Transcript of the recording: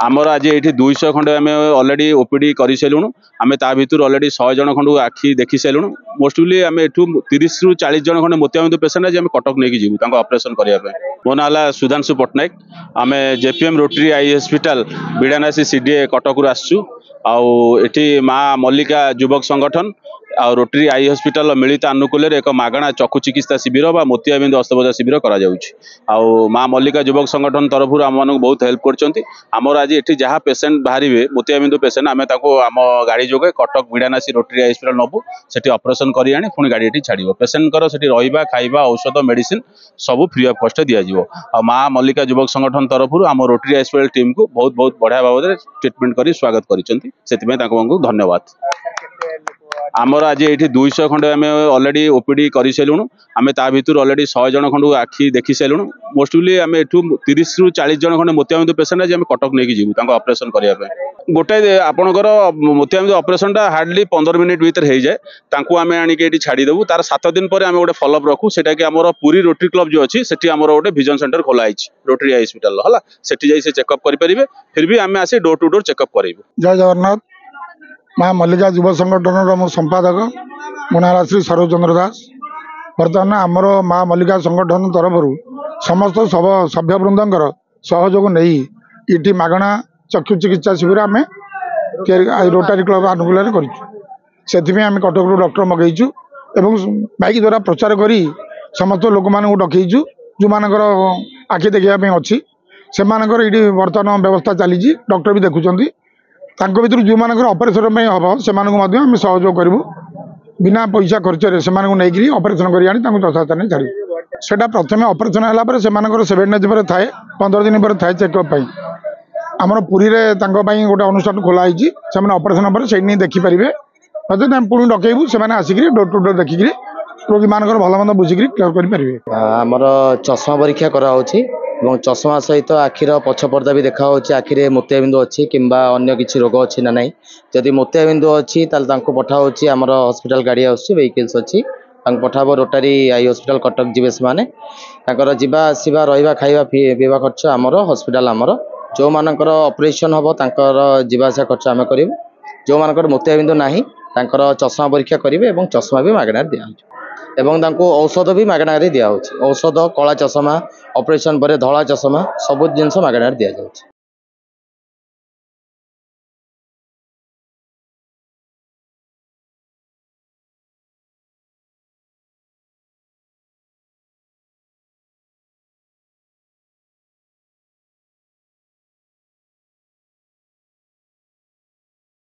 आमर आज ये 200 खंडे आम अलरेडी ओपीडी कर सारूँ आम ता भर अलरेडी 100 जन खंड आखि देखी सारूँ मोस्टली आम एठू 30 ରୁ 40 जन खंडे मोतियाबिंदु पेसेंट आज कटक नहीं जीवु ऑपरेशन करने मो ना है सुधांशु पट्टनायक आम JPM rotary eye hospital Bidanasi CDA Cuttack रु आसचु आठी माँ मल्लिका युवक संगठन आ रोटरी आई हॉस्पिटल मिलित आनुकूल्य एक मागणा चक्षु चिकित्सा शिविर व मोतियाबिंदु अस्त्रबोध शिविर कर माँ मल्लिका युवक संगठन तरफ आम मानक बहुत हेल्प कर आज ये जहाँ पेसेंट बाहर मोतियाबिंदु पेसेंट आम आम गाड़ी जोगे कटक बिड़ानासी रोटरी आई हॉस्पिटल नबू से ऑपरेशन कर आनी पुणी गाड़ी ये छाड़ पेसेंटर से रहा खाଇବା औषध मेडिसिन सब फ्री ऑफ कॉस्ट दिज्व माँ मल्लिका युवक संगठन तरफ आम रोटरी आई हॉस्पिटल टीम को बहुत बहुत बढ़िया भाव में ट्रिटमेंट कर स्वागत कर धन्यवाद। आमर आज ये 200 खंडे आम अलरेडी ओपीडी कर सारूँ आम ता भर अलरेडी 100 जन खंड आखि देखी सारूँ मोस्टली आम एठू 30 ରୁ 40 जन खंडे मोतियाबिंदु पेसेंट आज कटक नहीं जीवु ऑपरेशन करने गोटे आपणकर मोतियाबिंदु ऑपरेशन हार्डली 15 मिनिट भीतर हो जाए आम आनिक छाड़देवु तार 7 दिन पर आम गोटे फॉलोअप रखू से पुरी रोटरी क्लब जो अच्छी से गोटे विजन सेंटर खोलाई रोटरी आई हॉस्पिटल है से चेकअप करेंगे फिर भी आम आसी डोर टू डोर चेकअप करेंगे। जय जगन्नाथ। माँ मल्लिका युव संगठन मो संपादक मो ना श्री सरोज चंद्र दास। बर्तमान आमर माँ मल्लिका संगठन तरफ समस्त सब सभ्यवृंद सहयोग नहीं ये मागणा चक्षु चिकित्सा शिविर आम रोटारी क्लब आनुकूल्य करें कटक डॉक्टर मगेचु बाइक द्वारा प्रचार कर समस्त लोक मान डकईचु जो मानकर आखि देखापी अच्छी से बर्तमान व्यवस्था चली डॉक्टर भी देखुं भर जो मान ऑपरेशन हम से सहयोग करूँ बिना पैसा खर्च से नहीं ऑपरेशन कर यथास्थान छाड़ से प्रथम ऑपरेशन है से 7 डेज पर थाए 15 दिन पर थाए चेकअप आमर पुरी में गोटे अनुष्ठान खोलाई से ऑपरेशन पर से नहीं देखिपारे पुणी डकईबू से आसिक डोर टू डोर देखिक रोगी मान भल मंद बुझिक क्लियर करेंगे। आमर चश्मा परीक्षा कराऊँच चश्मा सहित आखिर पछपर्दा भी देखा आखिरे मोतियाबिंदु अच्छी किंबा अन्य किसी रोग अच्छी ना ना जदि मोतियाबिंदु अच्छी पठाऊँच आमर हॉस्पिटल गाड़ी आहिकल्स अच्छी पठाब रोटारी आई हॉस्पिटल कटक जीवे से जीवा आसवा रहा खाଇବା पीवा खर्च आमर हॉस्पिटल आमर जो मानकर ऑपरेशन हम जीवा आसा खर्च आम करूँ जो मानकर मोतियाबिंदु ना चश्मा परीक्षा करेंगे चश्मा भी मागणार दिया एवं औषध भी मागणार दिया औषध कला चश्मा ऑपरेशन पर धला चश्मा सब जिनस मागणार दि जाए।